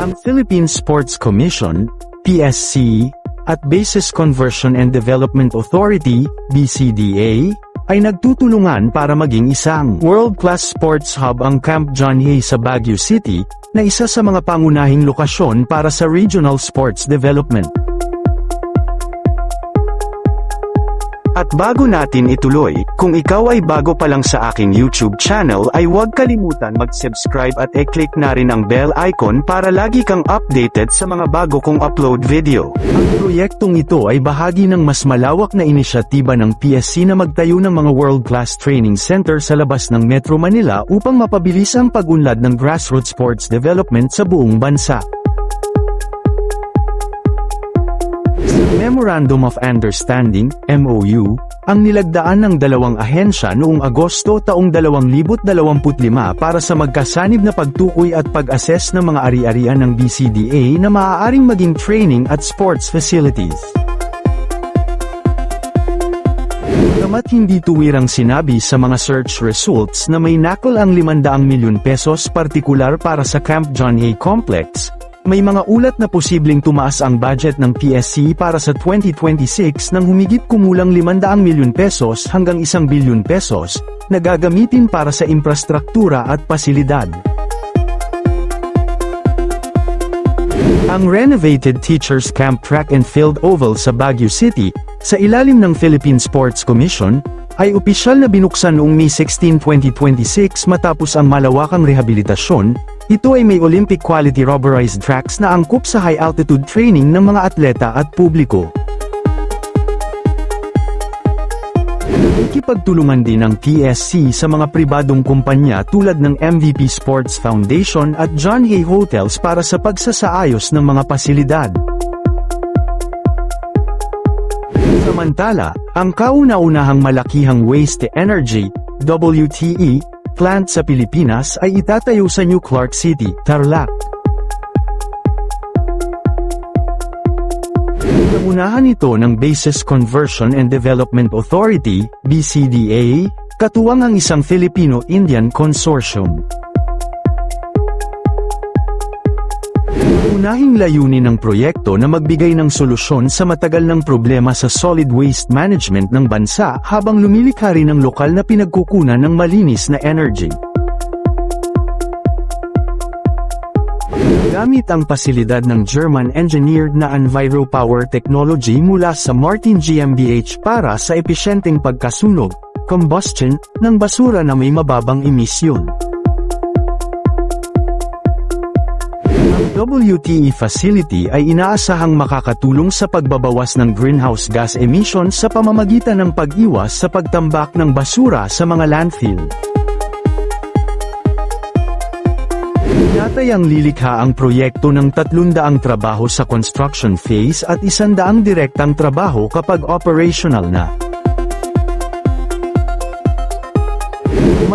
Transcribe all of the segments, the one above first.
Ang Philippine Sports Commission, PSC, at Bases Conversion and Development Authority, BCDA, ay nagtutulungan para maging isang world-class sports hub ang Camp John Hay sa Baguio City, na isa sa mga pangunahing lokasyon para sa regional sports development. At bago natin ituloy, kung ikaw ay bago pa lang sa aking YouTube channel ay huwag kalimutan mag-subscribe at i-click na rin ang bell icon para lagi kang updated sa mga bago kong upload video. Ang proyektong ito ay bahagi ng mas malawak na inisyatiba ng PSC na magtayo ng mga world-class training center sa labas ng Metro Manila upang mapabilis ang pag-unlad ng grassroots sports development sa buong bansa. Memorandum of Understanding, MOU, ang nilagdaan ng dalawang ahensya noong Agosto taong 2025 para sa magkasanib na pagtukoy at pag-assess ng mga ari-arian ng BCDA na maaaring maging training at sports facilities. Bagamat hindi tuwirang sinabi sa mga search results na may nakol ang 500 milyon pesos partikular para sa Camp John Hay Complex, may mga ulat na posibleng tumaas ang budget ng PSC para sa 2026 ng humigit kumulang 500 milyon pesos hanggang 1 bilyon pesos, na gagamitin para sa infrastruktura at pasilidad. Ang renovated Teachers Camp Track and Field Oval sa Baguio City, sa ilalim ng Philippine Sports Commission, ay opisyal na binuksan noong May 16, 2026 matapos ang malawakang rehabilitasyon. Ito ay may Olympic quality rubberized tracks na angkop sa high-altitude training ng mga atleta at publiko. Nakikipagtulungan din ang PSC sa mga pribadong kumpanya tulad ng MVP Sports Foundation at John Hay Hotels para sa pagsasaayos ng mga pasilidad. Samantala, ang kauna-unahang malakihang waste-to-energy, WTE, plant sa Pilipinas ay itatayo sa New Clark City, Tarlac. Naunahan ito ng Bases Conversion and Development Authority, BCDA, katuwang ang isang Filipino-Indian consortium. Unahing layunin ng proyekto na magbigay ng solusyon sa matagal ng problema sa solid waste management ng bansa habang lumilikha rin ng lokal na pinagkukunan ng malinis na energy. Gamit ang pasilidad ng German-engineered na EnviroPower technology mula sa Martin GmbH para sa episyenteng pagkasunog, combustion, ng basura na may mababang emisyon. WTE facility ay inaasahang makakatulong sa pagbabawas ng greenhouse gas emissions sa pamamagitan ng pag-iwas sa pagtambak ng basura sa mga landfill. Tinatayang lilikha ang proyekto ng 300 trabaho sa construction phase at 100 direktang trabaho kapag operational na.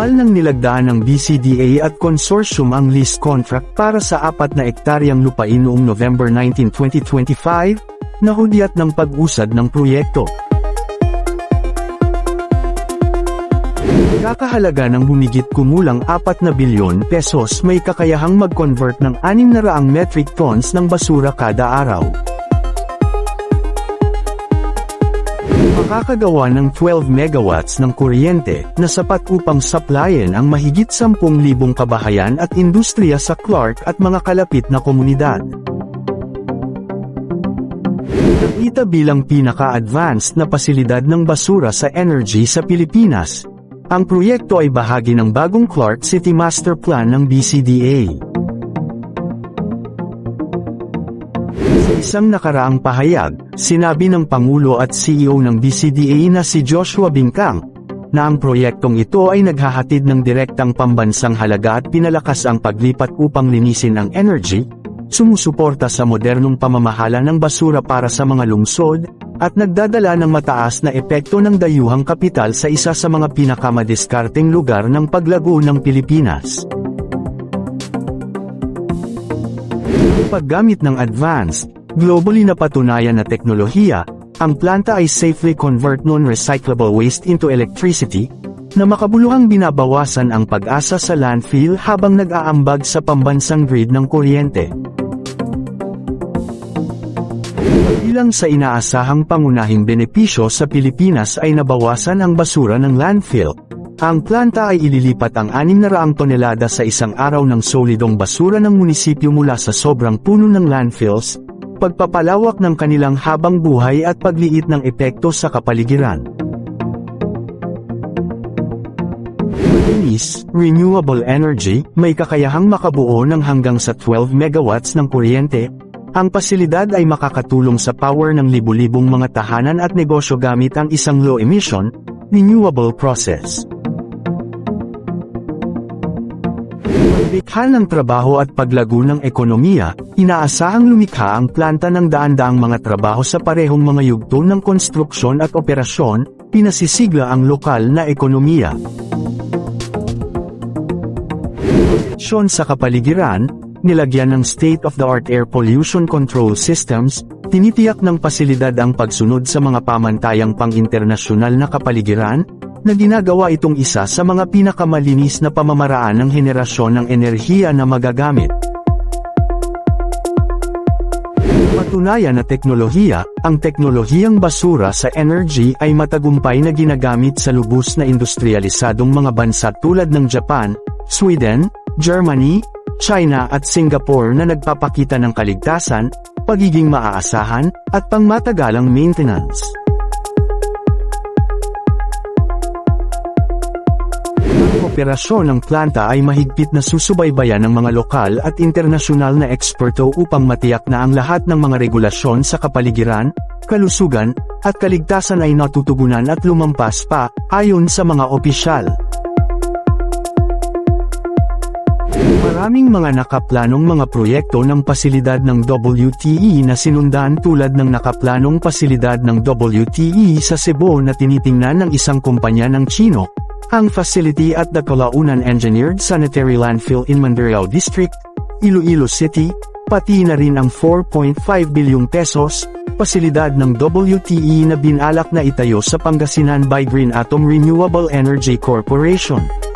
Formal nang nilagdaan ng BCDA at consortium ang lease contract para sa 4 na ektaryang lupain noong November 19, 2025, na hudyat ng pag-usad ng proyekto. Kakahalaga ng humigit kumulang 4 na bilyon pesos may kakayahang mag-convert ng 600 metric tons ng basura kada araw. Makakagawa ng 12 megawatts ng kuryente na sapat upang supplyan ang mahigit 10,000 kabahayan at industriya sa Clark at mga kalapit na komunidad. Nakita bilang pinaka-advanced na pasilidad ng basura sa energy sa Pilipinas, ang proyekto ay bahagi ng bagong Clark City Master Plan ng BCDA. Isang nakaraang pahayag, sinabi ng Pangulo at CEO ng BCDA na si Joshua Bingkang, na ang proyektong ito ay naghahatid ng direktang pambansang halaga at pinalakas ang paglipat upang linisin ang energy, sumusuporta sa modernong pamamahala ng basura para sa mga lungsod, at nagdadala ng mataas na epekto ng dayuhang kapital sa isa sa mga pinakamadiskarteng lugar ng paglago ng Pilipinas. Paggamit ng advanced, globally napatunayan na teknolohiya, ang planta ay safely convert non-recyclable waste into electricity, na makabuluhang binabawasan ang pag-asa sa landfill habang nag-aambag sa pambansang grid ng kuryente. Ilang sa inaasahang pangunahing benepisyo sa Pilipinas ay nabawasan ang basura ng landfill. Ang planta ay ililipat ang 600 tonelada sa isang araw ng solidong basura ng munisipyo mula sa sobrang puno ng landfills, pagpapalawak ng kanilang habang buhay at pagliit ng epekto sa kapaligiran. Renewable energy, may kakayahang makabuo ng hanggang sa 12 megawatts ng kuryente. Ang pasilidad ay makakatulong sa power ng libu-libong mga tahanan at negosyo gamit ang isang low-emission, renewable process. Paglikha ng trabaho at paglago ng ekonomiya, inaasahang lumikha ang planta ng daan-daang mga trabaho sa parehong mga yugto ng konstruksyon at operasyon, pinasisigla ang lokal na ekonomiya. Sa kapaligiran, nilagyan ng state-of-the-art air pollution control systems, tinitiyak ng pasilidad ang pagsunod sa mga pamantayang pang-internasyonal na kapaligiran, na ginagawa itong isa sa mga pinakamalinis na pamamaraan ng henerasyon ng enerhiya na magagamit. Patunayan na teknolohiya, ang teknolohiyang basura sa energy ay matagumpay na ginagamit sa lubos na industrialisadong mga bansa tulad ng Japan, Sweden, Germany, China at Singapore na nagpapakita ng kaligtasan, pagiging maaasahan, at pangmatagalang maintenance. Ang operasyon ng planta ay mahigpit na susubaybayan ng mga lokal at internasyonal na eksperto upang matiyak na ang lahat ng mga regulasyon sa kapaligiran, kalusugan, at kaligtasan ay natutugunan at lumampas pa, ayon sa mga opisyal. Maraming mga nakaplanong mga proyekto ng pasilidad ng WTE na sinundan tulad ng nakaplanong pasilidad ng WTE sa Cebu na tinitingnan ng isang kumpanya ng Chino, ang facility at the Calaunan Engineered Sanitary Landfill in Mandarilao District, Iloilo City, pati na rin ang 4.5 bilyong pesos, pasilidad ng WTE na binalak na itayo sa Pangasinan by Green Atom Renewable Energy Corporation.